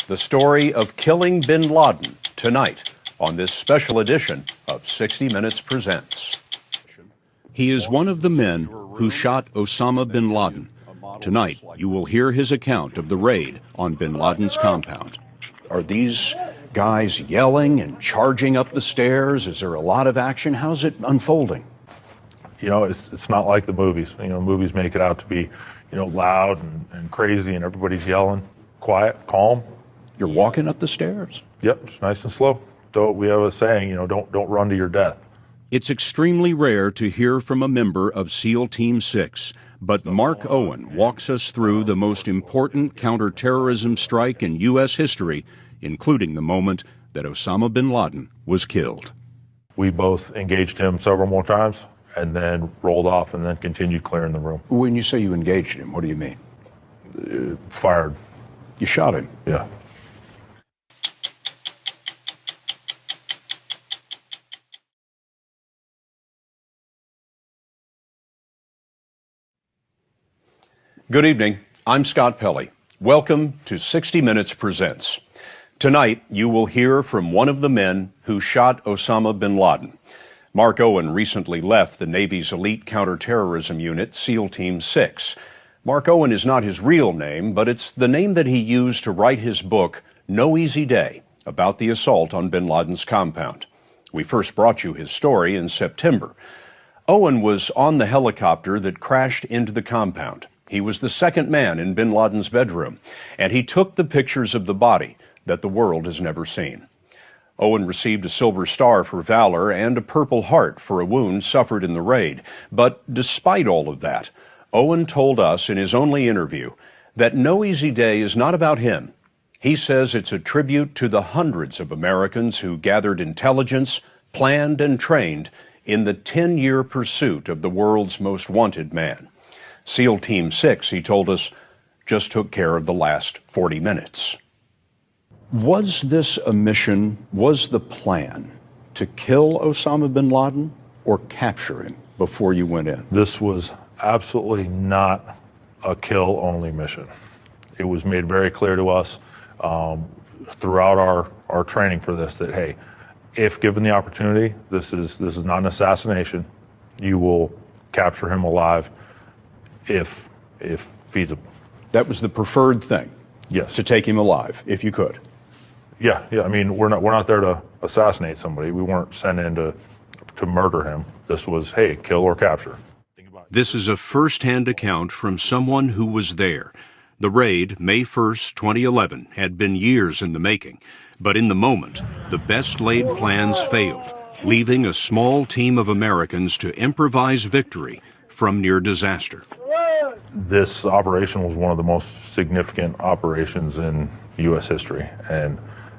The story of killing bin Laden tonight on this special edition of 60 Minutes Presents. He is one of the men who shot Osama bin Laden. Tonight, you will hear his account of the raid on bin Laden's compound. Are these guys yelling and charging up the stairs? Is there a lot of action? How's it unfolding? You know, it's not like the movies. You know, movies make it out to be, loud and crazy and everybody's yelling. Quiet, calm. You're walking up the stairs? Yep, it's nice and slow. We have a saying, don't run to your death. It's extremely rare to hear from a member of SEAL Team 6, but Mark Owen walks us through the most important counterterrorism strike in U.S. history, including the moment that Osama bin Laden was killed. We both engaged him several more times and then rolled off and then continued clearing the room. When you say you engaged him, what do you mean? Fired. You shot him? Yeah. Good evening. I'm Scott Pelley. Welcome to 60 Minutes Presents. Tonight, you will hear from one of the men who shot Osama bin Laden. Mark Owen recently left the Navy's elite counterterrorism unit, SEAL Team 6. Mark Owen is not his real name, but it's the name that he used to write his book, No Easy Day, about the assault on bin Laden's compound. We first brought you his story in September. Owen was on the helicopter that crashed into the compound. He was the second man in bin Laden's bedroom, and he took the pictures of the body that the world has never seen. Owen received a Silver Star for valor and a Purple Heart for a wound suffered in the raid. But despite all of that, Owen told us in his only interview that No Easy Day is not about him. He says it's a tribute to the hundreds of Americans who gathered intelligence, planned and trained in the 10-year pursuit of the world's most wanted man. SEAL Team 6, he told us, just took care of the last 40 minutes. Was this a mission, was the plan to kill Osama bin Laden or capture him before you went in? This was absolutely not a kill-only mission. It was made very clear to us throughout our training for this that, hey, if given the opportunity, this is not an assassination. You will capture him alive if feasible. That was the preferred thing? Yes. To take him alive, if you could? Yeah. I mean, we're not there to assassinate somebody. We weren't sent in to murder him. This was, hey, kill or capture. This is a first-hand account from someone who was there. The raid, May 1st, 2011, had been years in the making. But in the moment, the best-laid plans failed, leaving a small team of Americans to improvise victory from near disaster. This operation was one of the most significant operations in U.S. history, and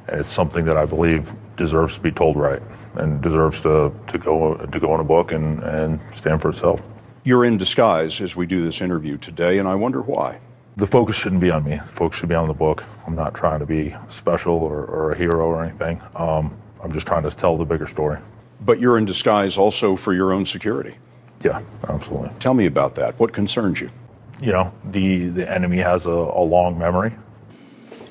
it's something that I believe deserves to be told right and deserves to go in a book and stand for itself. You're in disguise as we do this interview today, and I wonder why. The focus shouldn't be on me. The focus should be on the book. I'm not trying to be special or a hero or anything. I'm just trying to tell the bigger story. But you're in disguise also for your own security. Yeah, absolutely. Tell me about that. What concerns you? You know, the enemy has a long memory.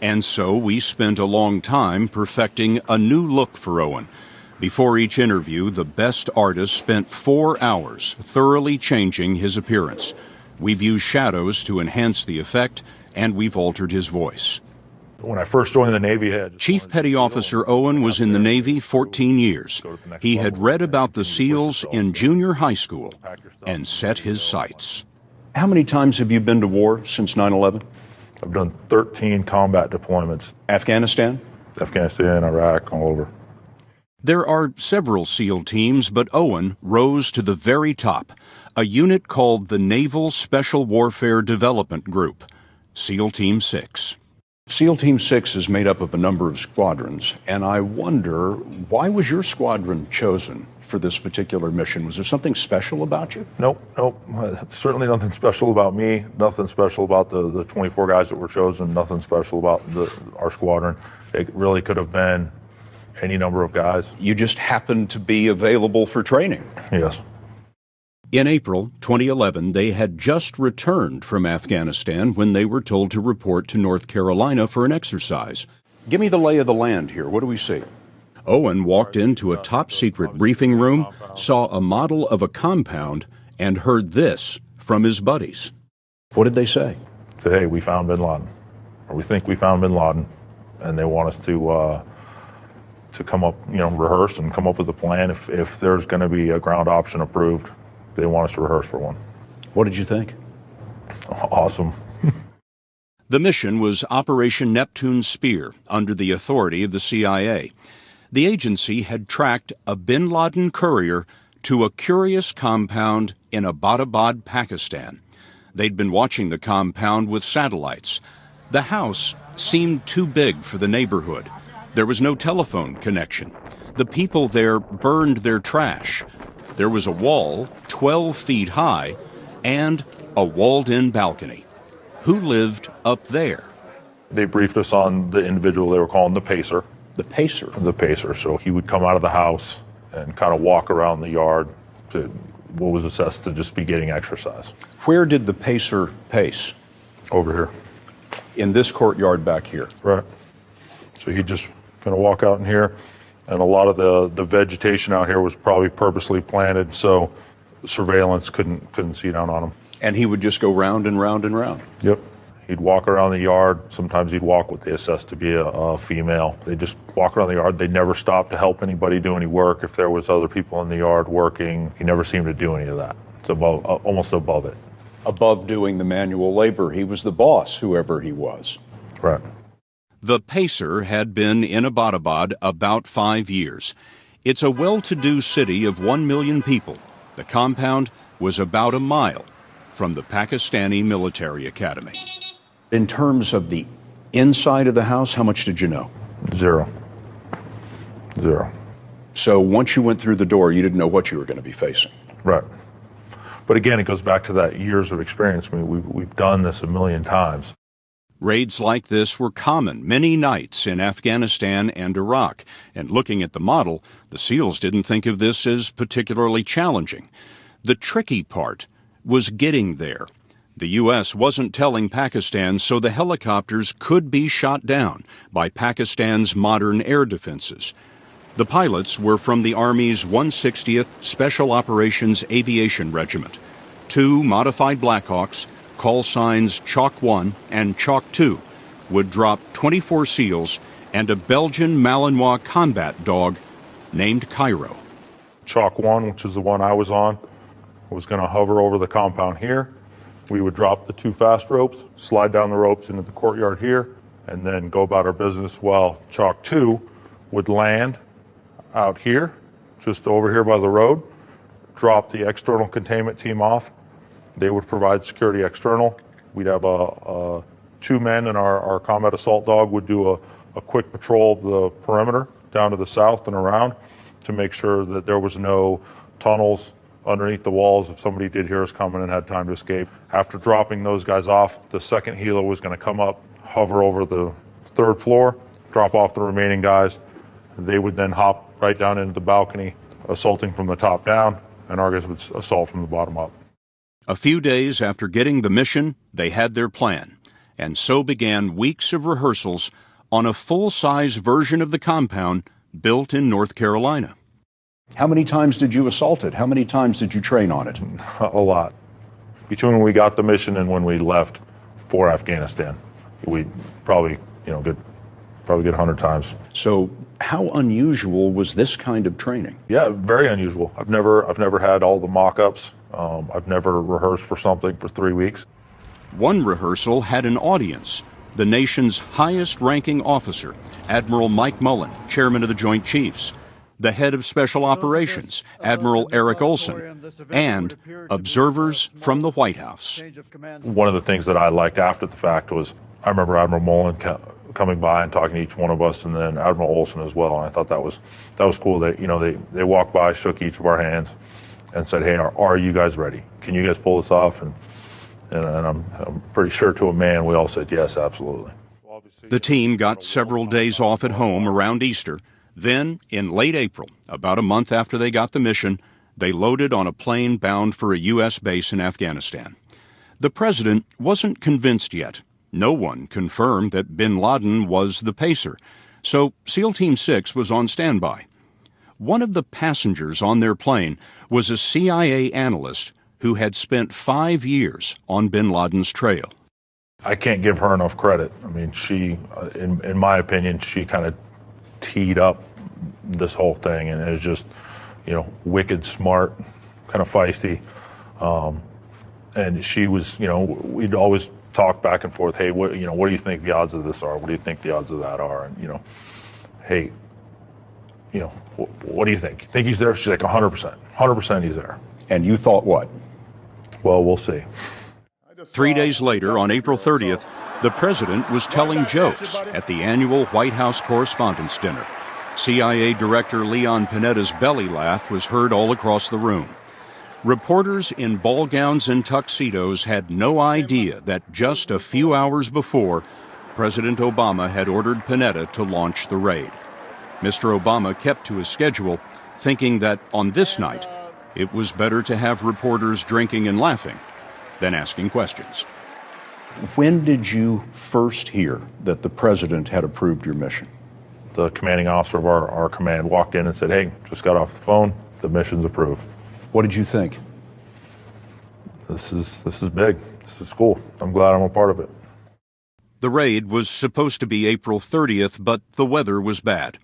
And so we spent a long time perfecting a new look for Owen. Before each interview, the best artist spent 4 hours thoroughly changing his appearance. We've used shadows to enhance the effect, and we've altered his voice. When I first joined the Navy, Chief Petty Officer Owen was in the Navy 14 years. He had read about the SEALs in junior high school and set his sights. How many times have you been to war since 9/11? I've done 13 combat deployments. Afghanistan, Iraq, all over. There are several SEAL teams, but Owen rose to the very top, a unit called the Naval Special Warfare Development Group, SEAL Team 6. SEAL Team 6 is made up of a number of squadrons, and I wonder, why was your squadron chosen for this particular mission? Was there something special about you? Nope. Certainly nothing special about me, nothing special about the 24 guys that were chosen, nothing special about our squadron. It really could have been any number of guys. You just happened to be available for training. Yes. In April 2011, they had just returned from Afghanistan when they were told to report to North Carolina for an exercise. Give me the lay of the land here. What do we see? Owen walked into a top-secret briefing room, saw a model of a compound, and heard this from his buddies. What did they say? Said, hey, we found bin Laden, or we think we found bin Laden, and they want us to come up, rehearse and come up with a plan. If there's going to be a ground option approved, they want us to rehearse for one. What did you think? Awesome. The mission was Operation Neptune Spear, under the authority of the CIA. The agency had tracked a bin Laden courier to a curious compound in Abbottabad, Pakistan. They'd been watching the compound with satellites. The house seemed too big for the neighborhood. There was no telephone connection. The people there burned their trash. There was a wall 12 feet high and a walled-in balcony. Who lived up there? They briefed us on the individual they were calling the Pacer. The Pacer? The Pacer. So he would come out of the house and kind of walk around the yard to what was assessed to just be getting exercise. Where did the Pacer pace? Over here. In this courtyard back here? Right. So he'd just kind of walk out in here, and a lot of the vegetation out here was probably purposely planted so surveillance couldn't see down on him. And he would just go round and round and round? Yep. He'd walk around the yard. Sometimes he'd walk what they assessed to be a female. They just walk around the yard. They never stopped to help anybody do any work. If there was other people in the yard working, he never seemed to do any of that. It's above, almost above it. Above doing the manual labor. He was the boss, whoever he was. Right. The Pacer had been in Abbottabad about 5 years. It's a well-to-do city of 1 million people. The compound was about a mile from the Pakistani military academy. In terms of the inside of the house, how much did you know? Zero. So once you went through the door, you didn't know what you were going to be facing. Right. But again, it goes back to that years of experience. I mean, we've done this a million times. Raids like this were common many nights in Afghanistan and Iraq. And looking at the model, the SEALs didn't think of this as particularly challenging. The tricky part was getting there. The U.S. wasn't telling Pakistan, so the helicopters could be shot down by Pakistan's modern air defenses. The pilots were from the Army's 160th Special Operations Aviation Regiment. 2 modified Blackhawks, call signs Chalk 1 and Chalk 2, would drop 24 SEALs and a Belgian Malinois combat dog named Cairo. Chalk 1, which is the one I was on, was going to hover over the compound here. We would drop the 2 fast ropes, slide down the ropes into the courtyard here, and then go about our business while Chalk 2 would land out here, just over here by the road, drop the external containment team off. They would provide security external. We'd have 2 men, and our combat assault dog would do a quick patrol of the perimeter down to the south and around to make sure that there was no tunnels underneath the walls if somebody did hear us coming and had time to escape. After dropping those guys off, the second helo was going to come up, hover over the 3rd floor, drop off the remaining guys. They would then hop right down into the balcony, assaulting from the top down, and our guys would assault from the bottom up. A few days after getting the mission, they had their plan, and so began weeks of rehearsals on a full-size version of the compound built in North Carolina. How many times did you assault it? How many times did you train on it? A lot. Between when we got the mission and when we left for Afghanistan, we probably get 100 times. So how unusual was this kind of training? Yeah, very unusual. I've never had all the mock-ups. I've never rehearsed for something for 3 weeks. One rehearsal had an audience. The nation's highest-ranking officer, Admiral Mike Mullen, chairman of the Joint Chiefs, the head of Special Operations, Admiral Eric Olson, and observers from the White House. One of the things that I liked after the fact was I remember Admiral Mullen coming by and talking to each one of us, and then Admiral Olson as well. And I thought that was cool. They walked by, shook each of our hands, and said, "Hey, are you guys ready? Can you guys pull this off?" And I'm pretty sure to a man we all said yes, absolutely. The team got several days off at home around Easter. Then, in late April, about a month after they got the mission, they loaded on a plane bound for a U.S. base in Afghanistan. The president wasn't convinced yet. No one confirmed that bin Laden was the pacer, so SEAL Team 6 was on standby. One of the passengers on their plane was a CIA analyst who had spent 5 years on bin Laden's trail. I can't give her enough credit. I mean, she, in my opinion, she kind of teed up this whole thing, and is just, wicked smart, kind of feisty. And she was, we'd always talk back and forth. Hey, what do you think the odds of this are? What do you think the odds of that are? And hey, what do you think? Think he's there? She's like 100% he's there. And you thought what? Well, we'll see. 3 days later, on April 30th, the president was telling jokes at the annual White House Correspondents' Dinner. CIA Director Leon Panetta's belly laugh was heard all across the room. Reporters in ball gowns and tuxedos had no idea that just a few hours before, President Obama had ordered Panetta to launch the raid. Mr. Obama kept to his schedule, thinking that on this night, it was better to have reporters drinking and laughing than asking questions. When did you first hear that the president had approved your mission? The commanding officer of our command walked in and said, hey, just got off the phone, the mission's approved. What did you think? This is big. This is cool. I'm glad I'm a part of it. The raid was supposed to be April 30th, but the weather was bad.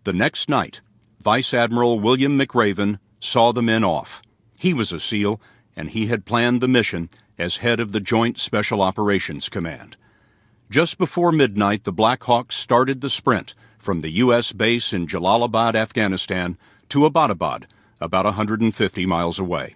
The next night, Vice Admiral William McRaven saw the men off. He was a SEAL, and he had planned the mission as head of the Joint Special Operations Command. Just before midnight, the Black Hawks started the sprint from the U.S. base in Jalalabad, Afghanistan, to Abbottabad, about 150 miles away.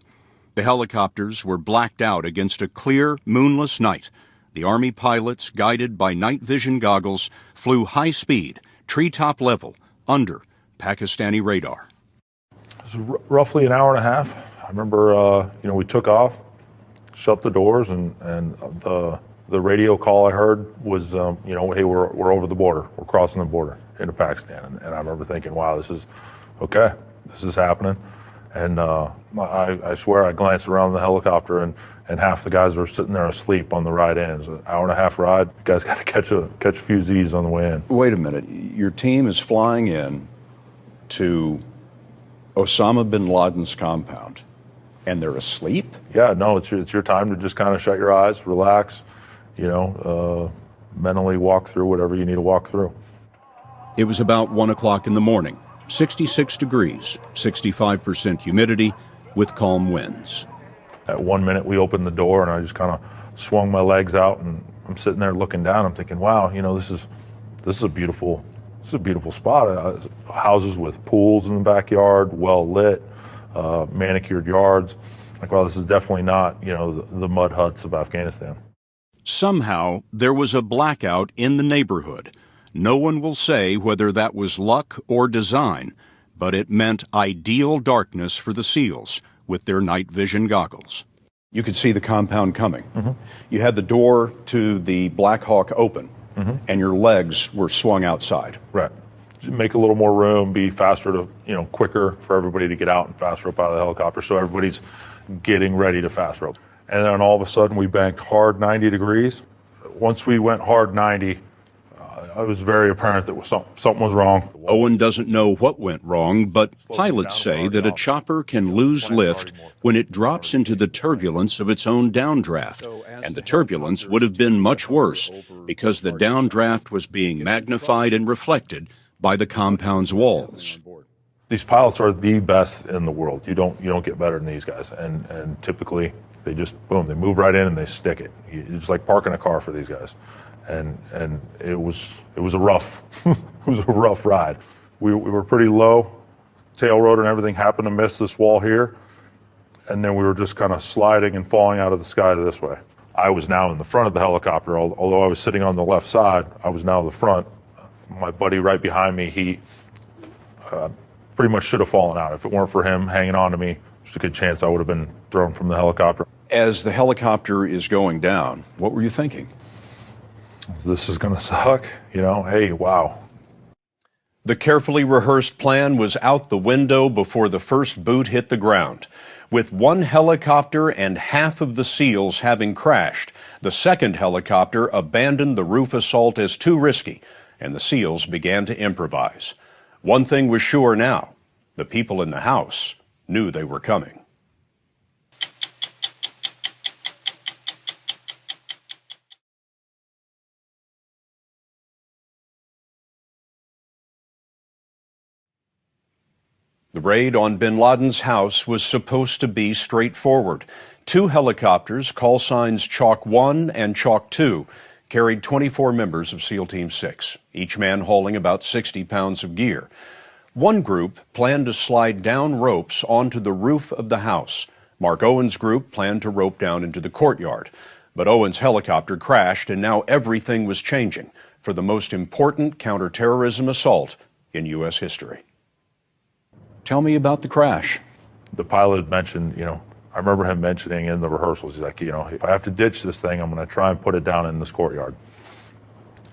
The helicopters were blacked out against a clear, moonless night. The Army pilots, guided by night vision goggles, flew high speed, treetop level, under Pakistani radar. It was roughly an hour and a half. I remember, we took off, shut the doors, and the radio call I heard was, hey, we're over the border. We're crossing the border into Pakistan. And I remember thinking, wow, this is okay. This is happening. And I swear I glanced around the helicopter, and half the guys were sitting there asleep on the ride in. It was an hour and a half ride. You guys got to catch a few Z's on the way in. Wait a minute. Your team is flying in to Osama bin Laden's compound, and they're asleep? Yeah, no, it's your time to just kind of shut your eyes, relax, mentally walk through whatever you need to walk through. It was about 1 o'clock in the morning, 66 degrees, 65% humidity, with calm winds. At 1 minute, we opened the door, and I just kind of swung my legs out, and I'm sitting there looking down. I'm thinking, wow, this is a beautiful spot. Houses with pools in the backyard, well lit, manicured yards. Like, wow, this is definitely not, the mud huts of Afghanistan. Somehow, there was a blackout in the neighborhood. No one will say whether that was luck or design, but it meant ideal darkness for the SEALs with their night vision goggles. You could see the compound coming. Mm-hmm. You had the door to the Black Hawk open, mm-hmm. and your legs were swung outside. Right. Make a little more room, be faster to, quicker for everybody to get out and faster up out of the helicopter, so everybody's getting ready to fast rope. And then all of a sudden we banked hard 90 degrees. Once we went hard 90, it was very apparent that something was wrong. Owen doesn't know what went wrong, but pilots say that a chopper can lose lift when it drops into the turbulence of its own downdraft. And the turbulence would have been much worse because the downdraft was being magnified and reflected by the compound's walls. These pilots are the best in the world. You don't get better than these guys. And typically they just, boom, they move right in and they stick it. It's like parking a car for these guys. And it was a rough ride. We were pretty low, tail rotor and everything happened to miss this wall here, and then we were just kind of sliding and falling out of the sky this way. I was now in the front of the helicopter, although I was sitting on the left side. I was now in the front. My buddy right behind me, he pretty much should have fallen out. If it weren't for him hanging on to me, there's a good chance I would have been thrown from the helicopter. As the helicopter is going down, what were you thinking? This is going to suck, hey, wow. The carefully rehearsed plan was out the window before the first boot hit the ground. With one helicopter and half of the SEALs having crashed, the second helicopter abandoned the roof assault as too risky, and the SEALs began to improvise. One thing was sure now: the people in the house knew they were coming. The raid on bin Laden's house was supposed to be straightforward. Two helicopters, call signs Chalk 1 and Chalk 2, carried 24 members of SEAL Team 6, each man hauling about 60 pounds of gear. One group planned to slide down ropes onto the roof of the house. Mark Owen's group planned to rope down into the courtyard. But Owen's helicopter crashed, and now everything was changing for the most important counterterrorism assault in U.S. history. Tell me about the crash. The pilot mentioned, I remember him mentioning in the rehearsals, he's like, if I have to ditch this thing, I'm going to try and put it down in this courtyard.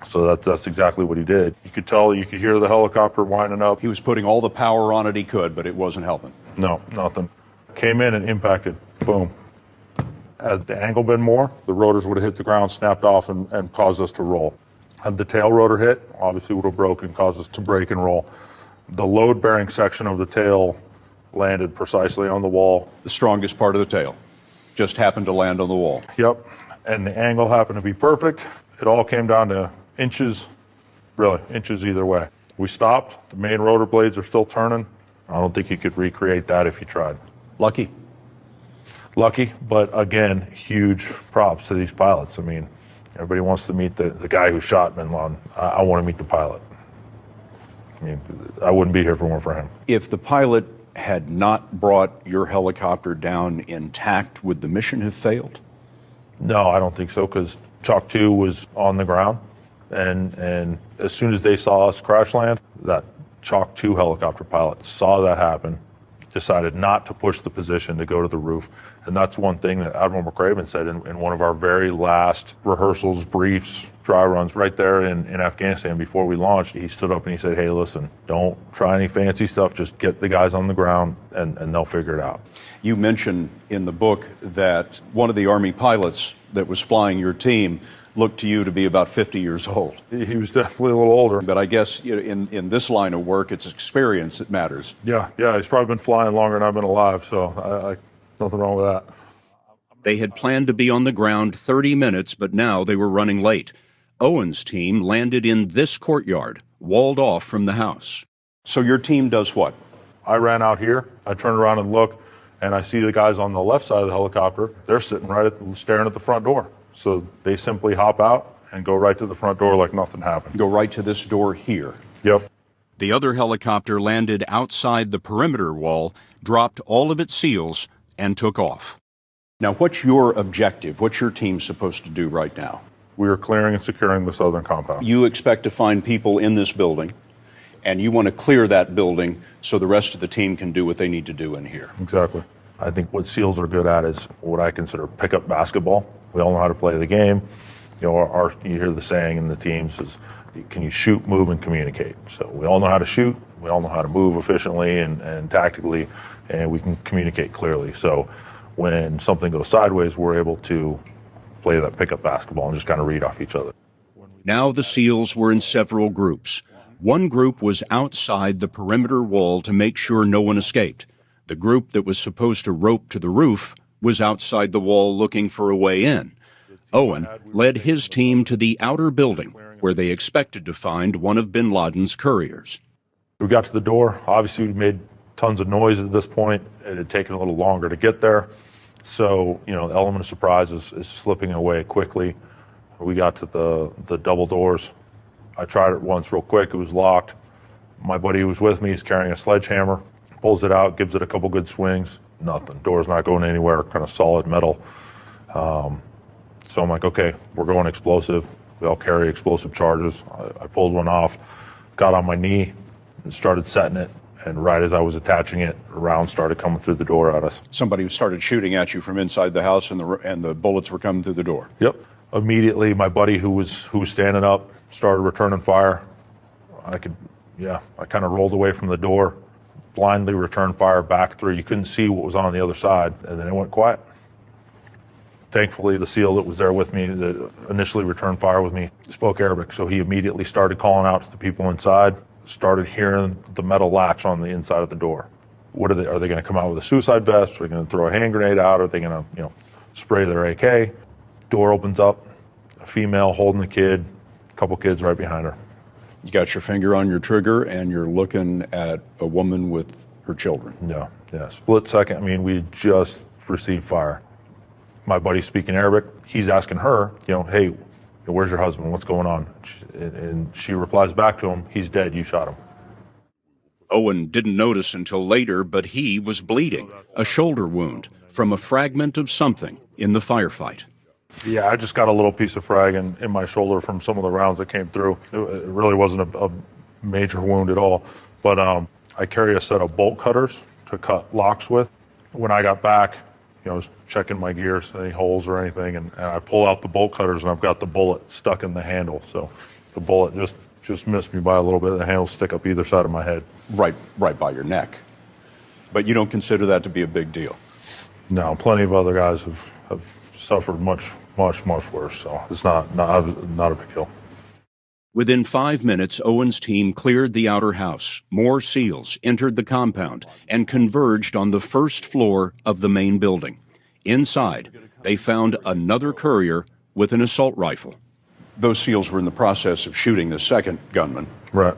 So that's exactly what he did. You could hear the helicopter winding up. He was putting all the power on it he could, but it wasn't helping. No, nothing. Came in and impacted, boom. Had the angle been more, the rotors would have hit the ground, snapped off, and caused us to roll. Had the tail rotor hit, obviously would have broken, caused us to break and roll. The load-bearing section of the tail landed precisely on the wall. The strongest part of the tail just happened to land on the wall. Yep, and the angle happened to be perfect. It all came down to inches, really, inches either way. We stopped, the main rotor blades are still turning. I don't think you could recreate that if you tried. Lucky, but again, huge props to these pilots. I mean, everybody wants to meet the guy who shot bin Laden. I want to meet the pilot. I mean, I wouldn't be here if it weren't for him. If the pilot had not brought your helicopter down intact, would the mission have failed? No, I don't think so, because Chalk 2 was on the ground, and as soon as they saw us crash land, that Chalk 2 helicopter pilot saw that happen, decided not to push the position to go to the roof. And that's one thing that Admiral McRaven said in one of our very last rehearsals, briefs, dry runs right there in Afghanistan before we launched. He stood up and he said, hey, listen, don't try any fancy stuff. Just get the guys on the ground and they'll figure it out. You mentioned in the book that one of the Army pilots that was flying your team looked to you to be about 50 years old. He was definitely a little older. But I guess in this line of work, it's experience that matters. Yeah, he's probably been flying longer than I've been alive, so nothing wrong with that. They had planned to be on the ground 30 minutes, but now they were running late. Owen's team landed in this courtyard, walled off from the house. So your team does what? I ran out here, I turned around and looked, and I see the guys on the left side of the helicopter. They're sitting staring at the front door. So they simply hop out and go right to the front door like nothing happened. Go right to this door here. Yep. The other helicopter landed outside the perimeter wall, dropped all of its SEALs, and took off. Now, what's your objective? What's your team supposed to do right now? We are clearing and securing the southern compound. You expect to find people in this building, and you want to clear that building so the rest of the team can do what they need to do in here. Exactly. I think what SEALs are good at is what I consider pickup basketball. We all know how to play the game. You hear the saying in the teams is, can you shoot, move, and communicate? So we all know how to shoot. We all know how to move efficiently and tactically, and we can communicate clearly. So when something goes sideways, we're able to play that pickup basketball and just kind of read off each other. Now the SEALs were in several groups. One group was outside the perimeter wall to make sure no one escaped. The group that was supposed to rope to the roof was outside the wall looking for a way in. Owen led his team to the outer building where they expected to find one of bin Laden's couriers. We got to the door. Obviously, we made tons of noise at this point. It had taken a little longer to get there. So, the element of surprise is slipping away quickly. We got to the double doors. I tried it once real quick. It was locked. My buddy who was with me is carrying a sledgehammer, pulls it out, gives it a couple good swings. Nothing. Door's not going anywhere, kind of solid metal. So I'm like, okay, we're going explosive. We all carry explosive charges. I pulled one off, got on my knee, and started setting it. And right as I was attaching it, a round started coming through the door at us. Somebody started shooting at you from inside the house, and the bullets were coming through the door. Yep. Immediately, my buddy who was standing up started returning fire. I could, Yeah, I kind of rolled away from the door, blindly returned fire back through. You couldn't see what was on the other side, and then it went quiet. Thankfully, the SEAL that was there with me, that initially returned fire with me, spoke Arabic, so he immediately started calling out to the people inside, started hearing the metal latch on the inside of the door. Are they going to come out with a suicide vest? Are they going to throw a hand grenade out? Are they going to, spray their AK? Door opens up, a female holding the kid, a couple kids right behind her. You got your finger on your trigger and you're looking at a woman with her children. Yeah. Split second. I mean, we just received fire. My buddy speaking Arabic, he's asking her, hey, where's your husband? What's going on? And she replies back to him, he's dead, you shot him. Owen didn't notice until later, but he was bleeding, a shoulder wound from a fragment of something in the firefight. Yeah, I just got a little piece of frag in my shoulder from some of the rounds that came through. It really wasn't a major wound at all, but I carry a set of bolt cutters to cut locks with. When I got back, I was checking my gears, any holes or anything, and I pull out the bolt cutters and I've got the bullet stuck in the handle. So the bullet just missed me by a little bit. The handle stick up either side of my head. Right by your neck. But you don't consider that to be a big deal? No, plenty of other guys have suffered much worse, so it's not a big deal. Within 5 minutes, Owen's team cleared the outer house. More SEALs entered the compound and converged on the first floor of the main building. Inside, they found another courier with an assault rifle. Those SEALs were in the process of shooting the second gunman. Right.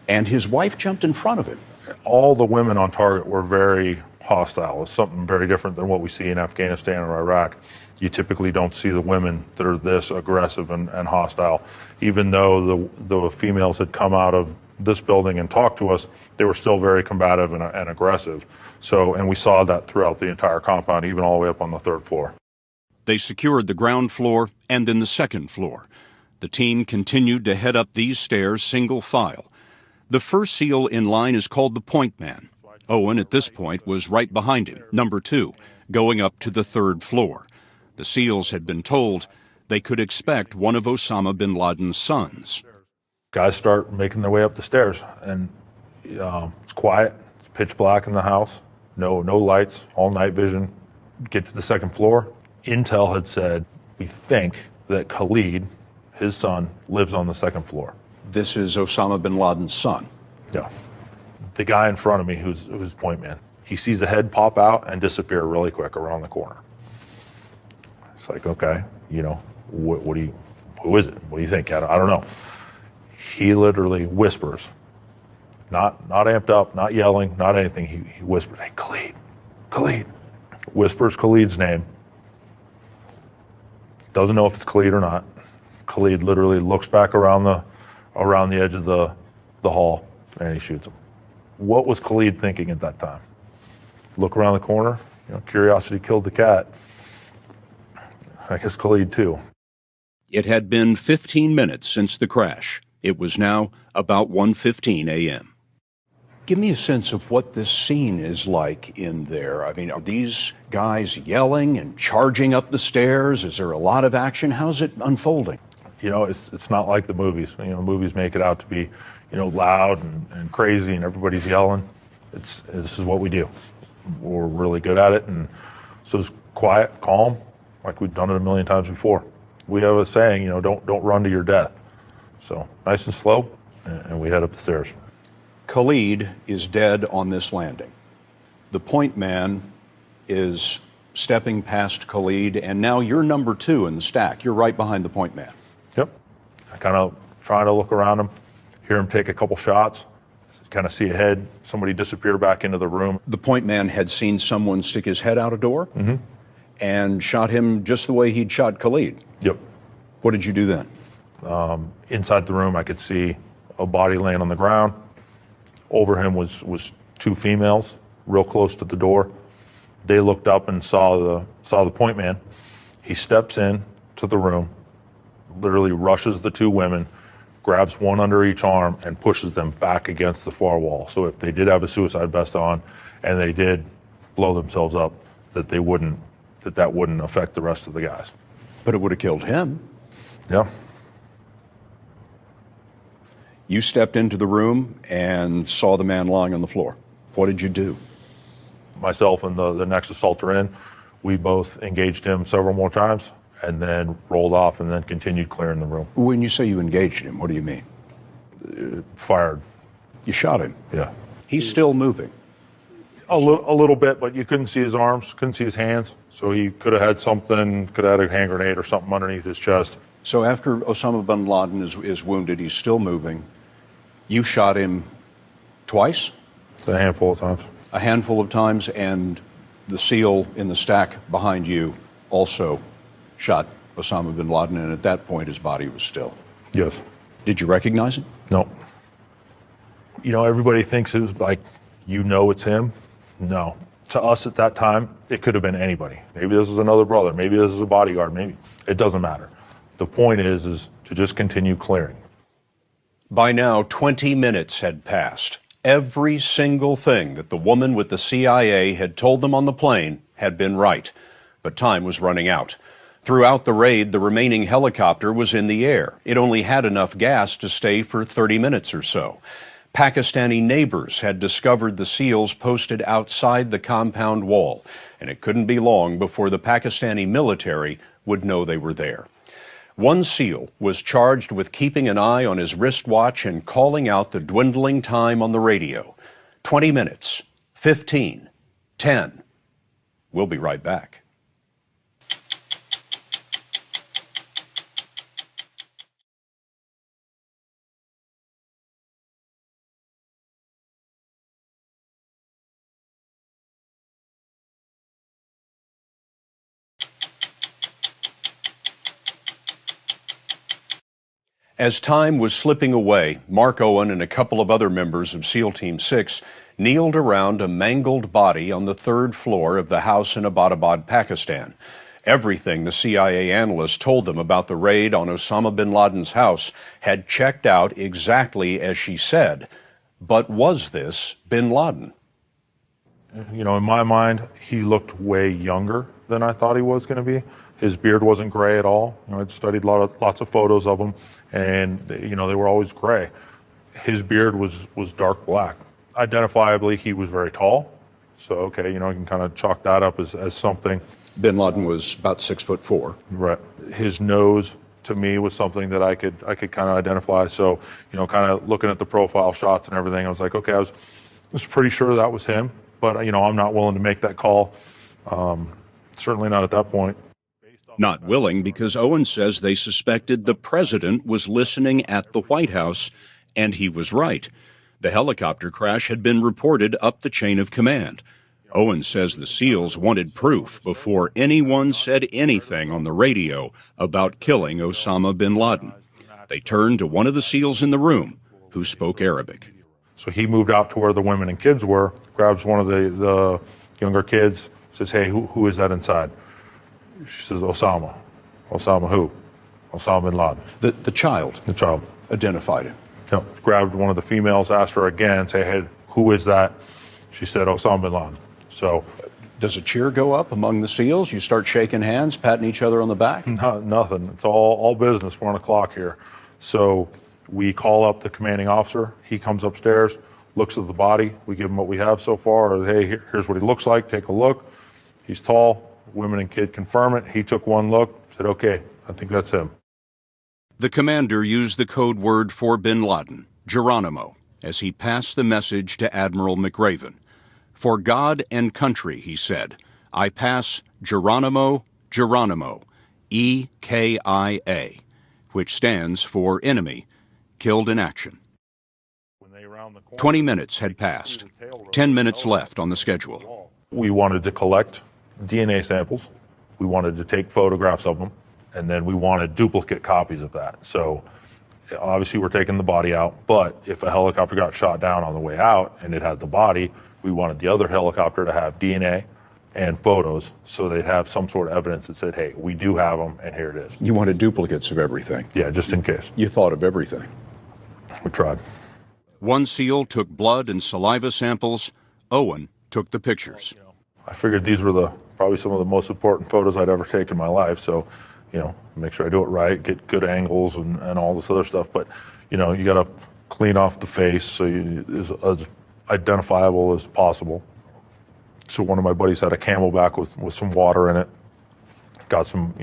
And his wife jumped in front of him. All the women on target were very hostile. It's something very different than what we see in Afghanistan or Iraq. You typically don't see the women that are this aggressive and hostile. Even though the females had come out of this building and talked to us, they were still very combative and aggressive. And we saw that throughout the entire compound, even all the way up on the third floor. They secured the ground floor and then the second floor. The team continued to head up these stairs single file. The first SEAL in line is called the point man. Owen, at this point, was right behind him, number 2, going up to the third floor. The SEALs had been told they could expect one of Osama bin Laden's sons. Guys start making their way up the stairs, and it's quiet. It's pitch black in the house. No lights, all night vision. Get to the second floor. Intel had said, we think that Khalid, his son, lives on the second floor. This is Osama bin Laden's son. Yeah. The guy in front of me, who's point man, he sees a head pop out and disappear really quick around the corner. It's like, okay, who is it? What do you think? I don't know. He literally whispers, not amped up, not yelling, not anything. He whispers, hey, Khalid. Whispers Khalid's name. Doesn't know if it's Khalid or not. Khalid literally looks back around the edge of the hall and he shoots him. What was Khalid thinking at that time? Look around the corner. Curiosity killed the cat. I guess Khalid too. It had been 15 minutes since the crash. It was now about 1:15 a.m. Give me a sense of what this scene is like in there. I mean, are these guys yelling and charging up the stairs? Is there a lot of action? How's it unfolding? It's not like the movies. Movies make it out to be, loud and crazy and everybody's yelling. This is what we do. We're really good at it, and so it's quiet, calm, like we've done it a million times before. We have a saying, don't run to your death. So nice and slow, and we head up the stairs. Khalid is dead on this landing. The point man is stepping past Khalid, and now you're number 2 in the stack. You're right behind the point man. Yep. I kind of trying to look around him, hear him take a couple shots, kind of see a head, somebody disappear back into the room. The point man had seen someone stick his head out a door and shot him just the way he'd shot Khalid. Yep. What did you do then? Inside the room, I could see a body laying on the ground. Over him was 2 females, real close to the door. They looked up and saw the point man. He steps in to the room, literally rushes the 2 women, grabs one under each arm and pushes them back against the far wall. So if they did have a suicide vest on and they did blow themselves up, that wouldn't affect the rest of the guys. But it would have killed him. Yeah. You stepped into the room and saw the man lying on the floor. What did you do? Myself and the next assaulter in, we both engaged him several more times and then rolled off and then continued clearing the room. When you say you engaged him, what do you mean? Fired. You shot him. Yeah. He's still moving. A little bit, but you couldn't see his arms, couldn't see his hands. So he could have had something, could have had a hand grenade or something underneath his chest. So after Osama bin Laden is wounded, he's still moving. You shot him twice? A handful of times. A handful of times, and the SEAL in the stack behind you also shot Osama bin Laden, and at that point his body was still. Yes. Did you recognize him? No. You know, everybody thinks it was like, you know it's him. No. To us at that time, it could have been anybody. Maybe this is another brother. Maybe this is a bodyguard. Maybe. It doesn't matter. The point is to just continue clearing. By now, 20 minutes had passed. Every single thing that the woman with the CIA had told them on the plane had been right. But time was running out. Throughout the raid, the remaining helicopter was in the air. It only had enough gas to stay for 30 minutes or so. Pakistani neighbors had discovered the SEALs posted outside the compound wall, and it couldn't be long before the Pakistani military would know they were there. One SEAL was charged with keeping an eye on his wristwatch and calling out the dwindling time on the radio. 20 minutes, 15, 10. We'll be right back. As time was slipping away, Mark Owen and a couple of other members of SEAL Team 6 kneeled around a mangled body on the third floor of the house in Abbottabad, Pakistan. Everything the CIA analyst told them about the raid on Osama bin Laden's house had checked out exactly as she said. But was this bin Laden? You know, in my mind, he looked way younger than I thought he was going to be. His beard wasn't gray at all. You know, I'd studied lots of photos of him, and you know, they were always gray. His beard was dark black. Identifiably, he was very tall. So, okay, you know, I can kind of chalk that up as something. Bin Laden was about 6'4". Right. His nose, to me, was something that I could kind of identify. So, you know, kind of looking at the profile shots and everything, I was like, okay, I was pretty sure that was him. But, you know, I'm not willing to make that call. Certainly not at that point. Not willing because Owen says they suspected the president was listening at the White House, and he was right. The helicopter crash had been reported up the chain of command. Owen says the SEALs wanted proof before anyone said anything on the radio about killing Osama bin Laden. They turned to one of the SEALs in the room who spoke Arabic. So he moved out to where the women and kids were, grabs one of the younger kids, says, hey, who is that inside? She says, Osama. Osama who? Osama bin Laden. The child? The child. Identified him? No. Grabbed one of the females, asked her again, say, hey, who is that? She said, Osama bin Laden. So, does a cheer go up among the SEALs? You start shaking hands, patting each other on the back? Nothing. It's all business. We're on a clock here. So we call up the commanding officer. He comes upstairs, looks at the body. We give him what we have so far. Or, hey, here's what he looks like. Take a look. He's tall. Women and kid confirm it. He took one look, said, okay, I think that's him. The commander used the code word for bin Laden, Geronimo, as he passed the message to Admiral McRaven. For God and country, he said, I pass Geronimo, Geronimo, EKIA, which stands for enemy, killed in action. 20 minutes had passed. 10 minutes left on the schedule. We wanted to collect DNA samples. We wanted to take photographs of them, and then we wanted duplicate copies of that. So obviously we're taking the body out, but if a helicopter got shot down on the way out and it had the body, we wanted the other helicopter to have DNA and photos so they'd have some sort of evidence that said, hey, we do have them, and here it is. You wanted duplicates of everything? Yeah, just in case. You thought of everything? We tried. One SEAL took blood and saliva samples. Owen took the pictures. I figured these were probably some of the most important photos I'd ever take in my life. So, you know, make sure I do it right, get good angles and all this other stuff. But, you know, you got to clean off the face so it's as identifiable as possible. So one of my buddies had a Camelback with some water in it. Got some,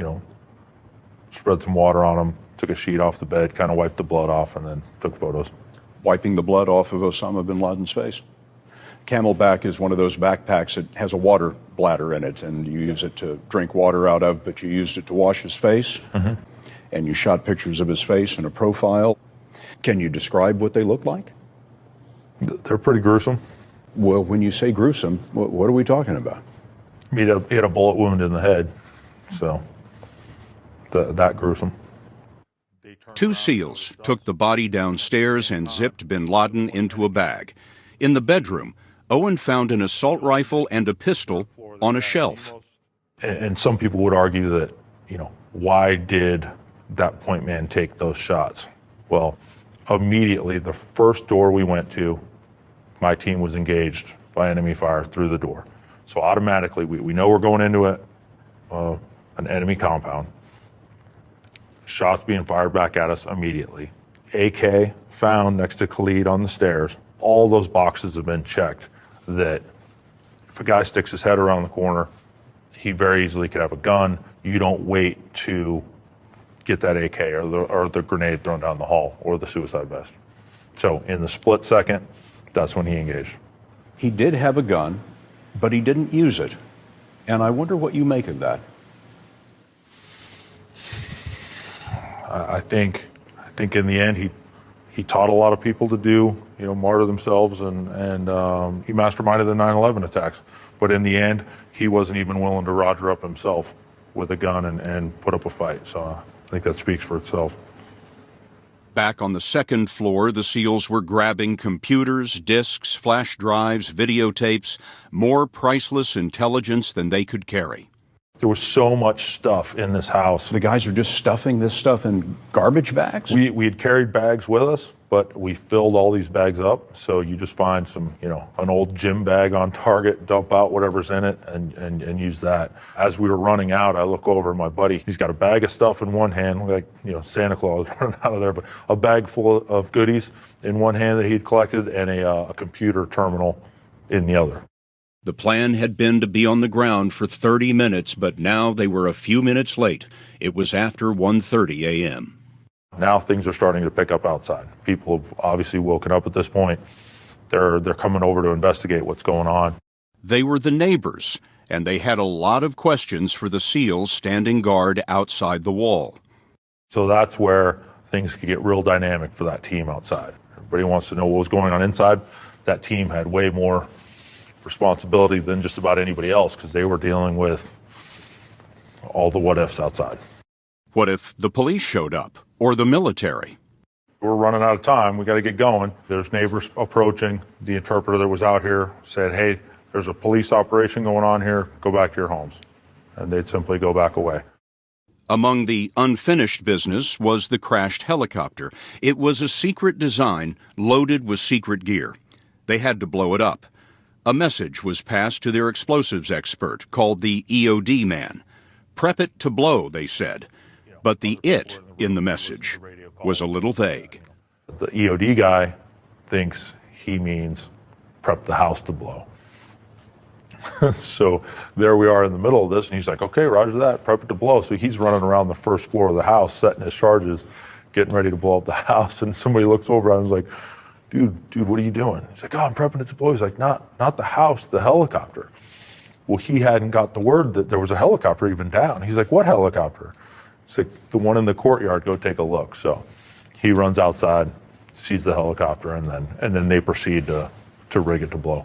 spread some water on him, took a sheet off the bed, kind of wiped the blood off, and then took photos. Wiping the blood off of Osama bin Laden's face. Camelback is one of those backpacks that has a water bladder in it, and you use it to drink water out of, but you used it to wash his face. Mm-hmm. And you shot pictures of his face in a profile. Can you describe what they look like? They're pretty gruesome. Well, when you say gruesome, what are we talking about? He had a bullet wound in the head, so that gruesome. 2 SEALs took the body downstairs and zipped bin Laden into a bag. In the bedroom, Owen found an assault rifle and a pistol on a shelf. And some people would argue that, why did that point man take those shots? Well, immediately, the first door we went to, my team was engaged by enemy fire through the door. So automatically, we know we're going into an enemy compound. Shots being fired back at us immediately. AK found next to Khalid on the stairs. All those boxes have been checked that if a guy sticks his head around the corner, he very easily could have a gun. You don't wait to get that AK or the grenade thrown down the hall or the suicide vest. So in the split second, that's when he engaged. He did have a gun, but he didn't use it. And I wonder what you make of that. I think in the end, he taught a lot of people to do, martyr themselves, and he masterminded the 9/11 attacks. But in the end, he wasn't even willing to roger up himself with a gun and put up a fight. So I think that speaks for itself. Back on the second floor, the SEALs were grabbing computers, disks, flash drives, videotapes, more priceless intelligence than they could carry. There was so much stuff in this house. The guys are just stuffing this stuff in garbage bags? We had carried bags with us, but we filled all these bags up. So you just find some, an old gym bag on Target, dump out whatever's in it, and use that. As we were running out, I look over at my buddy. He's got a bag of stuff in one hand, like Santa Claus running out of there, but a bag full of goodies in one hand that he'd collected, and a computer terminal in the other. The plan had been to be on the ground for 30 minutes, but now they were a few minutes late. It was after 1:30 a.m. Now things are starting to pick up outside. People have obviously woken up at this point. They're coming over to investigate what's going on. They were the neighbors, and they had a lot of questions for the SEALs standing guard outside the wall. So that's where things could get real dynamic for that team outside. Everybody wants to know what was going on inside. That team had way more responsibility than just about anybody else because they were dealing with all the what-ifs outside. What if the police showed up, or the military? We're running out of time. We got to get going. There's neighbors approaching. The interpreter that was out here said, hey, there's a police operation going on here. Go back to your homes. And they'd simply go back away. Among the unfinished business was the crashed helicopter. It was a secret design loaded with secret gear. They had to blow it up. A message was passed to their explosives expert, called the EOD man. Prep it to blow, they said. But the "it" in the message was a little vague. The EOD guy thinks he means prep the house to blow. So there we are in the middle of this, and he's like, okay, roger that, prep it to blow. So he's running around the first floor of the house, setting his charges, getting ready to blow up the house. And somebody looks over and is like, dude, what are you doing? He's like, oh, I'm prepping it to blow. He's like, not the house, the helicopter. Well, he hadn't got the word that there was a helicopter even down. He's like, what helicopter? He's like, the one in the courtyard, go take a look. So he runs outside, sees the helicopter, and then they proceed to rig it to blow.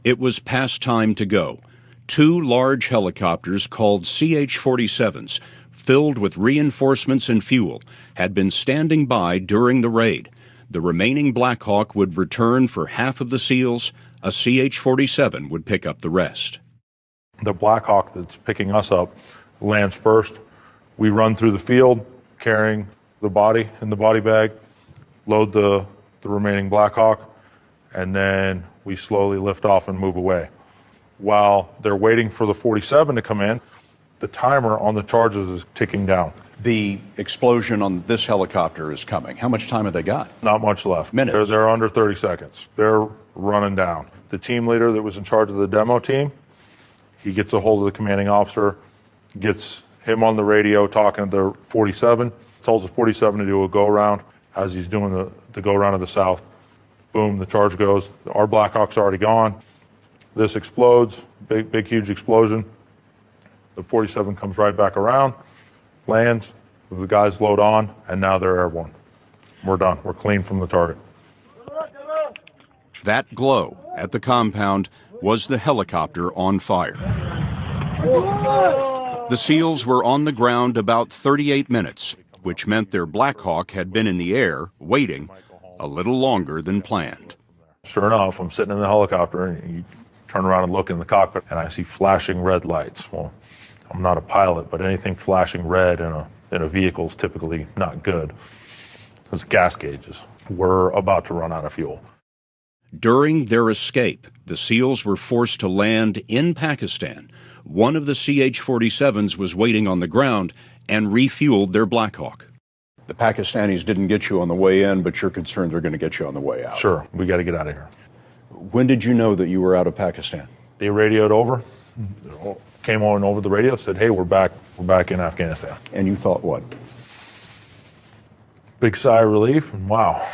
It was past time to go. 2 large helicopters called CH-47s, filled with reinforcements and fuel, had been standing by during the raid. The remaining Black Hawk would return for half of the SEALs. A CH-47 would pick up the rest. The Black Hawk that's picking us up lands first. We run through the field carrying the body in the body bag, load the remaining Black Hawk, and then we slowly lift off and move away. While they're waiting for the 47 to come in, the timer on the charges is ticking down. The explosion on this helicopter is coming. How much time have they got? Not much left. Minutes. They're under 30 seconds. They're running down. The team leader that was in charge of the demo team, he gets a hold of the commanding officer, gets him on the radio talking to the 47, tells the 47 to do a go-around. As he's doing the go-around of the south, boom, the charge goes. Our Black Hawk's already gone. This explodes, big, huge explosion. The 47 comes right back around, lands, the guys load on, and now they're airborne. We're done. We're clean from the target. That glow at the compound was the helicopter on fire. The SEALs were on the ground about 38 minutes, which meant their Black Hawk had been in the air, waiting, a little longer than planned. Sure enough, I'm sitting in the helicopter, and you turn around and look in the cockpit, and I see flashing red lights. Well, I'm not a pilot, but anything flashing red in a vehicle is typically not good. It's gas gauges. We're about to run out of fuel. During their escape, the SEALs were forced to land in Pakistan. One of the CH-47s was waiting on the ground and refueled their Black Hawk. The Pakistanis didn't get you on the way in, but you're concerned they're going to get you on the way out. Sure, we got to get out of here. When did you know that you were out of Pakistan? They radioed over, came on over the radio, said, "Hey, we're back in Afghanistan." And you thought what? Big sigh of relief, and wow,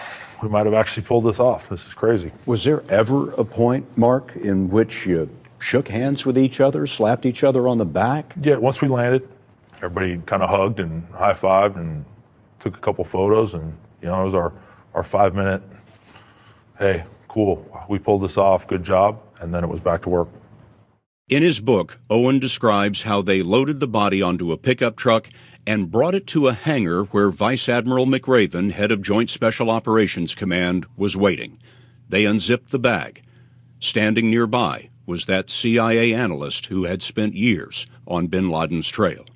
we might have actually pulled this off. This is crazy. Was there ever a point, Mark, in which you shook hands with each other, slapped each other on the back? Yeah, once we landed, everybody kind of hugged and high-fived and took a couple photos, and it was our 5-minute, hey, cool, we pulled this off, good job, and then it was back to work. In his book, Owen describes how they loaded the body onto a pickup truck and brought it to a hangar where Vice Admiral McRaven, head of Joint Special Operations Command, was waiting. They unzipped the bag. Standing nearby was that CIA analyst who had spent years on bin Laden's trail.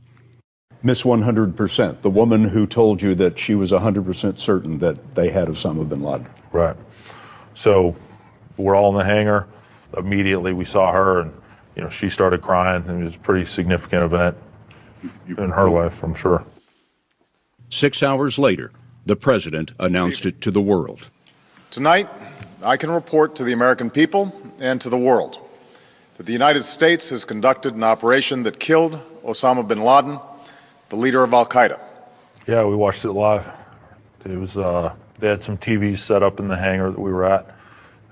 Miss 100%, the woman who told you that she was 100% certain that they had Osama bin Laden. Right. So we're all in the hangar. Immediately we saw her, and she started crying, and it was a pretty significant event in her life, I'm sure. 6 hours later, the president announced it to the world. Tonight, I can report to the American people and to the world that the United States has conducted an operation that killed Osama bin Laden, the leader of al-Qaeda. Yeah, we watched it live. It was they had some TVs set up in the hangar that we were at,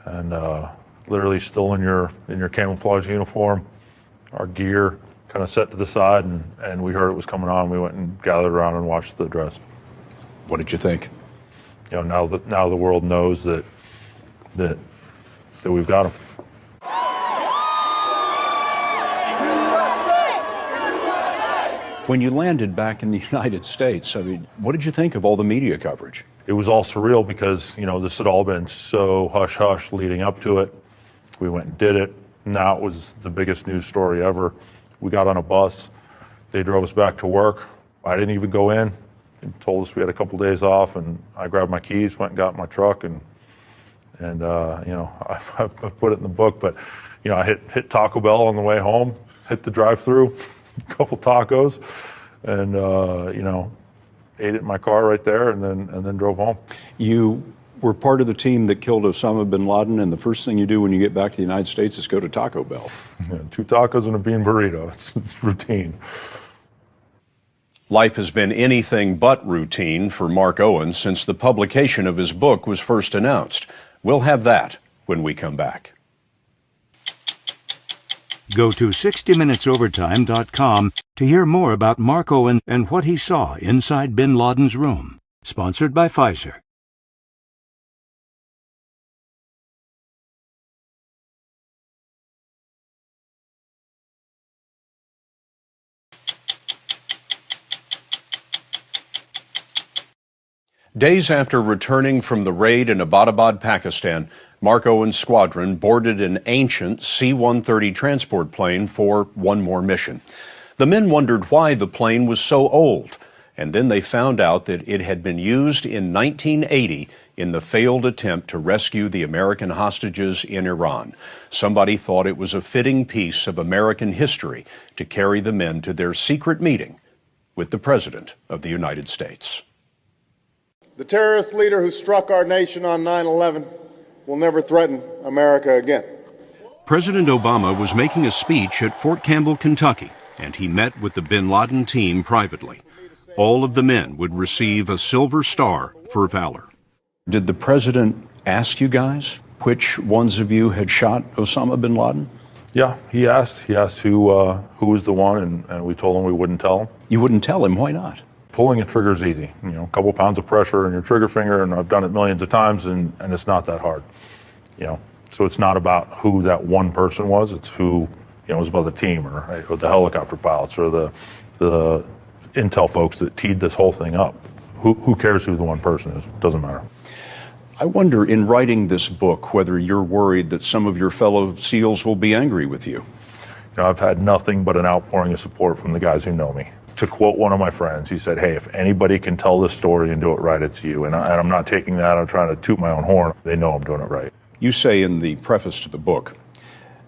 and literally still in your camouflage uniform, our gear kind of set to the side, and we heard it was coming on. We went and gathered around and watched the address. What did you think? Now the world knows that we've got him. When you landed back in the United States, what did you think of all the media coverage? It was all surreal because, this had all been so hush-hush leading up to it. We went and did it. Now it was the biggest news story ever. We got on a bus. They drove us back to work. I didn't even go in. They told us we had a couple days off, and I grabbed my keys, went and got in my truck, and I put it in the book, but, I hit Taco Bell on the way home, hit the drive-through, a couple tacos, and ate it in my car right there, and then drove home. You were part of the team that killed Osama bin Laden, and the first thing you do when you get back to the United States is go to Taco Bell. Yeah, 2 tacos and a bean burrito. It's routine. Life has been anything but routine for Mark Owen since the publication of his book was first announced. We'll have that when we come back. Go to 60minutesovertime.com to hear more about Mark Owen and what he saw inside bin Laden's room. Sponsored by Pfizer. Days after returning from the raid in Abbottabad, Pakistan, Mark Owen's squadron boarded an ancient C-130 transport plane for one more mission. The men wondered why the plane was so old, and then they found out that it had been used in 1980 in the failed attempt to rescue the American hostages in Iran. Somebody thought it was a fitting piece of American history to carry the men to their secret meeting with the President of the United States. The terrorist leader who struck our nation on 9/11 will never threaten America again. President Obama was making a speech at Fort Campbell, Kentucky, and he met with the bin Laden team privately. All of the men would receive a Silver Star for valor. Did the president ask you guys which ones of you had shot Osama bin Laden? Yeah, he asked who was the one, and we told him we wouldn't tell him. You wouldn't tell him, why not? Pulling a trigger is easy. You know, a couple pounds of pressure in your trigger finger, and I've done it millions of times, and it's not that hard. You know, so it's not about who that one person was, it's who, you know, it was about the team or the helicopter pilots or the intel folks that teed this whole thing up. Who cares who the one person is? Doesn't matter. I wonder, in writing this book, whether you're worried that some of your fellow SEALs will be angry with you. You know, I've had nothing but an outpouring of support from the guys who know me. To quote one of my friends, he said, "Hey, if anybody can tell this story and do it right, it's you." And I'm not taking that, I'm trying to toot my own horn. They know I'm doing it right. You say in the preface to the book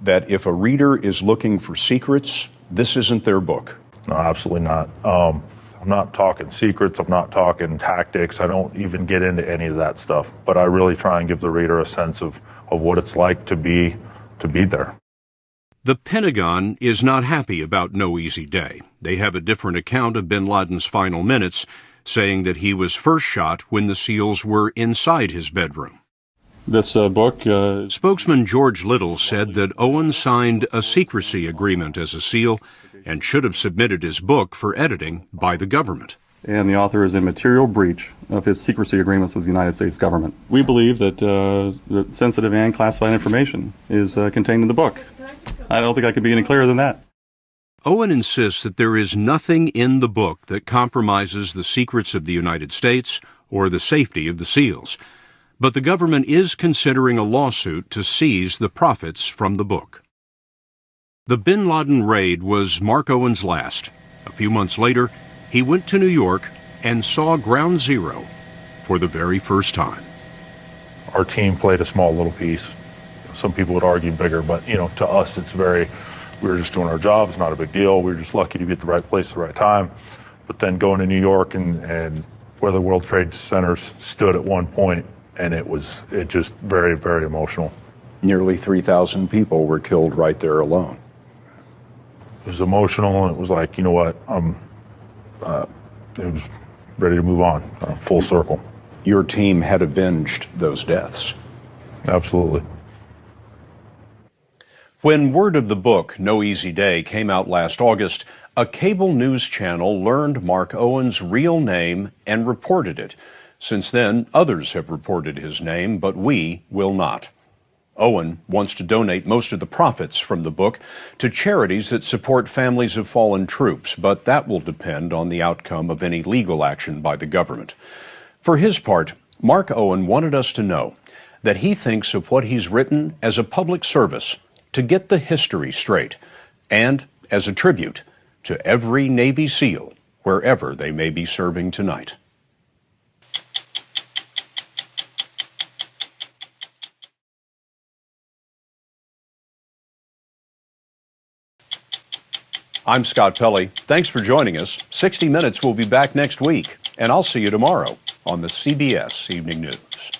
that if a reader is looking for secrets, this isn't their book. No, absolutely not. I'm not talking secrets, I'm not talking tactics, I don't even get into any of that stuff. But I really try and give the reader a sense of what it's like to be there. The Pentagon is not happy about No Easy Day. They have a different account of bin Laden's final minutes, saying that he was first shot when the SEALs were inside his bedroom. This book... Spokesman George Little said that Owen signed a secrecy agreement as a SEAL and should have submitted his book for editing by the government. And the author is in material breach of his secrecy agreements with the United States government. We believe that sensitive and classified information is contained in the book. I don't think I could be any clearer than that. Owen insists that there is nothing in the book that compromises the secrets of the United States or the safety of the SEALs. But the government is considering a lawsuit to seize the profits from the book. The bin Laden raid was Mark Owen's last. A few months later, he went to New York and saw Ground Zero for the very first time. Our team played a small little piece. Some people would argue bigger, but you know, to us it's we were just doing our job, it's not a big deal. We were just lucky to be at the right place at the right time. But then going to New York and where the World Trade Centers stood at one point, and it just very, very emotional. Nearly 3,000 people were killed right there alone. It was emotional, and it was like, you know what, it was ready to move on, full circle. Your team had avenged those deaths. Absolutely. When word of the book, No Easy Day, came out last August, a cable news channel learned Mark Owen's real name and reported it. Since then, others have reported his name, but we will not. Owen wants to donate most of the profits from the book to charities that support families of fallen troops, but that will depend on the outcome of any legal action by the government. For his part, Mark Owen wanted us to know that he thinks of what he's written as a public service to get the history straight, and as a tribute to every Navy SEAL, wherever they may be serving tonight. I'm Scott Pelley. Thanks for joining us. 60 Minutes will be back next week, and I'll see you tomorrow on the CBS Evening News.